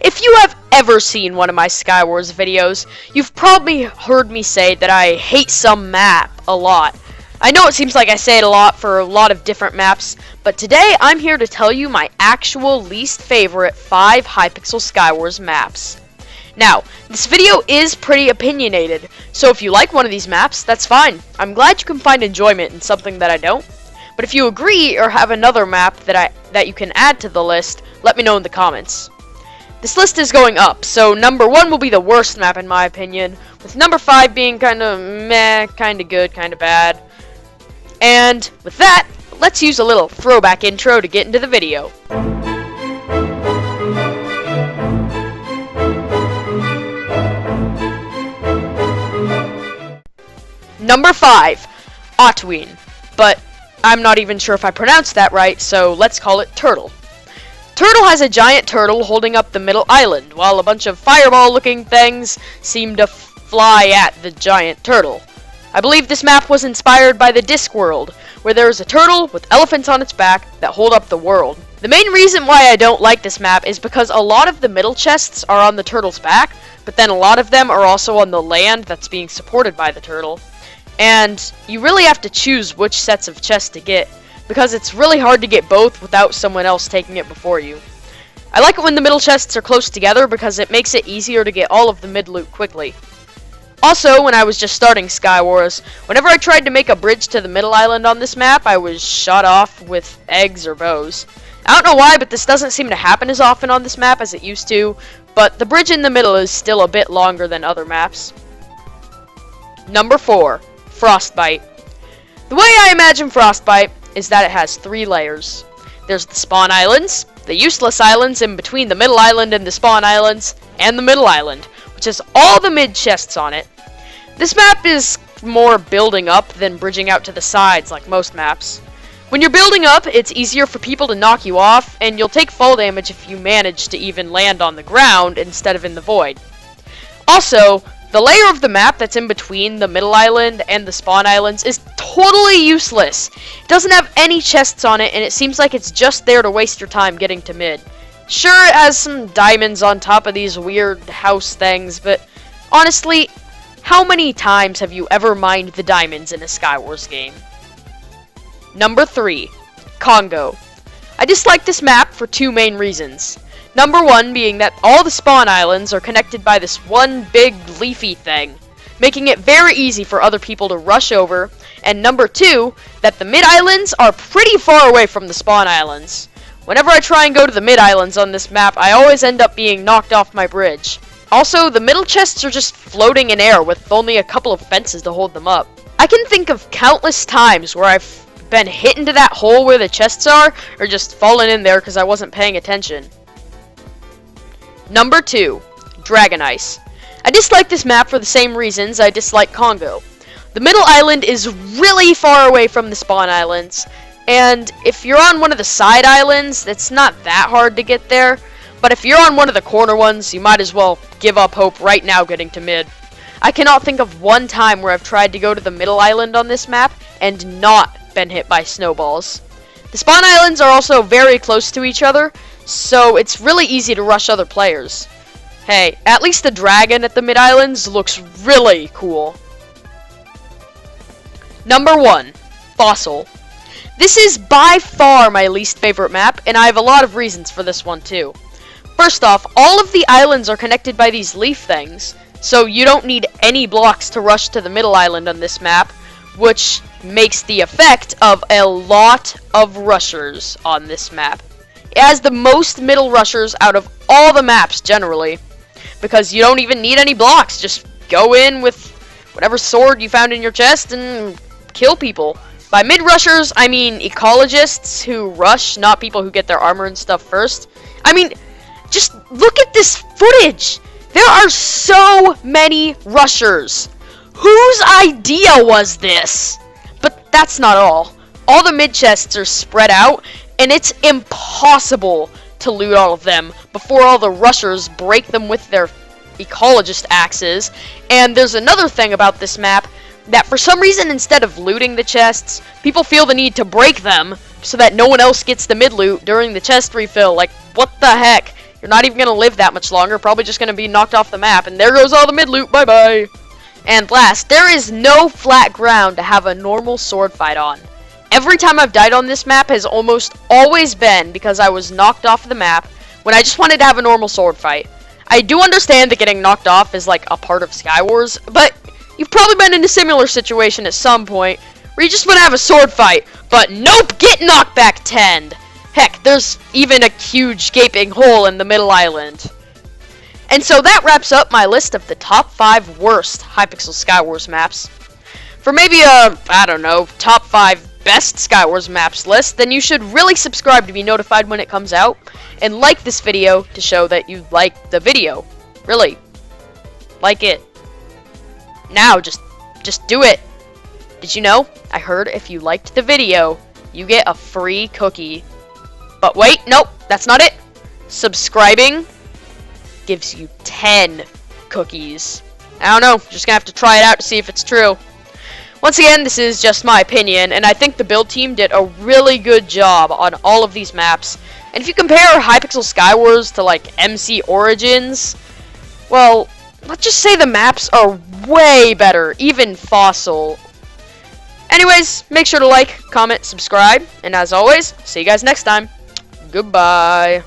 If you have ever seen one of my Skywars videos, you've probably heard me say that I hate some map a lot. I know it seems like I say it a lot for a lot of different maps, but today I'm here to tell you my actual least favorite 5 Hypixel Skywars maps. Now, this video is pretty opinionated, so if you like one of these maps, that's fine. I'm glad you can find enjoyment in something that I don't. But if you agree or have another map that you can add to the list, let me know in the comments. This list is going up, so number 1 will be the worst map in my opinion, with number 5 being kinda meh, kinda good, kinda bad. And with that, let's use a little throwback intro to get into the video. Number 5, Otween, but I'm not even sure if I pronounced that right, so let's call it Turtle. Turtle has a giant turtle holding up the middle island, while a bunch of fireball-looking things seem to fly at the giant turtle. I believe this map was inspired by the Discworld, where there is a turtle with elephants on its back that hold up the world. The main reason why I don't like this map is because a lot of the middle chests are on the turtle's back, but then a lot of them are also on the land that's being supported by the turtle. And you really have to choose which sets of chests to get, because it's really hard to get both without someone else taking it before you. I like it when the middle chests are close together because it makes it easier to get all of the mid loot quickly. Also, when I was just starting Skywars, whenever I tried to make a bridge to the middle island on this map, I was shot off with eggs or bows. I don't know why, but this doesn't seem to happen as often on this map as it used to, but the bridge in the middle is still a bit longer than other maps. Number 4, Frostbite. The way I imagine Frostbite is that it has 3 layers. There's the spawn islands, the useless islands in between the middle island and the spawn islands, and the middle island, which has all the mid chests on it. This map is more building up than bridging out to the sides like most maps. When you're building up, it's easier for people to knock you off, and you'll take fall damage if you manage to even land on the ground instead of in the void. Also, the layer of the map that's in between the middle island and the spawn islands is totally useless. It doesn't have any chests on it, and it seems like it's just there to waste your time getting to mid. Sure, it has some diamonds on top of these weird house things, but honestly, how many times have you ever mined the diamonds in a Skywars game? Number 3, Congo. I dislike this map for 2 main reasons. Number 1 being that all the spawn islands are connected by this one big leafy thing, making it very easy for other people to rush over, and number 2, that the mid islands are pretty far away from the spawn islands. Whenever I try and go to the mid islands on this map, I always end up being knocked off my bridge. Also, the middle chests are just floating in air with only a couple of fences to hold them up. I can think of countless times where I've been hit into that hole where the chests are, or just fallen in there because I wasn't paying attention. Number 2, Dragon Ice. I dislike this map for the same reasons I dislike Congo. The middle island is really far away from the spawn islands, and if you're on one of the side islands, it's not that hard to get there, but if you're on one of the corner ones, you might as well give up hope right now getting to mid. I cannot think of one time where I've tried to go to the middle island on this map and not been hit by snowballs. The spawn islands are also very close to each other, so it's really easy to rush other players. Hey, at least the dragon at the mid islands looks really cool. Number 1, Fossil. This is by far my least favorite map, and I have a lot of reasons for this one too. First off, all of the islands are connected by these leaf things, so you don't need any blocks to rush to the middle island on this map, which makes the effect of a lot of rushers on this map. It has the most middle rushers out of all the maps generally, because you don't even need any blocks. Just go in with whatever sword you found in your chest and kill people. By mid rushers, I mean ecologists who rush, not people who get their armor and stuff first. I mean, just look at this footage. There are so many rushers. Whose idea was this? But that's not all. All the mid chests are spread out, and it's impossible to loot all of them before all the rushers break them with their ecologist axes. And there's another thing about this map, that for some reason, instead of looting the chests, people feel the need to break them so that no one else gets the mid loot during the chest refill. Like, what the heck? You're not even going to live that much longer. Probably just going to be knocked off the map. And there goes all the mid-loot. Bye-bye. And last, there is no flat ground to have a normal sword fight on. Every time I've died on this map has almost always been because I was knocked off the map when I just wanted to have a normal sword fight. I do understand that getting knocked off is like a part of Skywars, but you've probably been in a similar situation at some point where you just want to have a sword fight, but nope, get knockback 10'd. Heck, there's even a huge gaping hole in the middle island. And so that wraps up my list of the top 5 worst Hypixel Skywars maps. For maybe a, I don't know, top 5 best Skywars maps list, then you should really subscribe to be notified when it comes out, and like this video to show that you like the video. Really, like it. Now, just do it. Did you know? I heard if you liked the video, you get a free cookie. But wait, nope, that's not it. Subscribing gives you 10 cookies. I don't know, just gonna have to try it out to see if it's true. Once again, this is just my opinion, and I think the build team did a really good job on all of these maps. And if you compare Hypixel Skywars to like MC Origins, well, let's just say the maps are way better, even Fossil. Anyways, make sure to like, comment, subscribe, and as always, see you guys next time. Goodbye.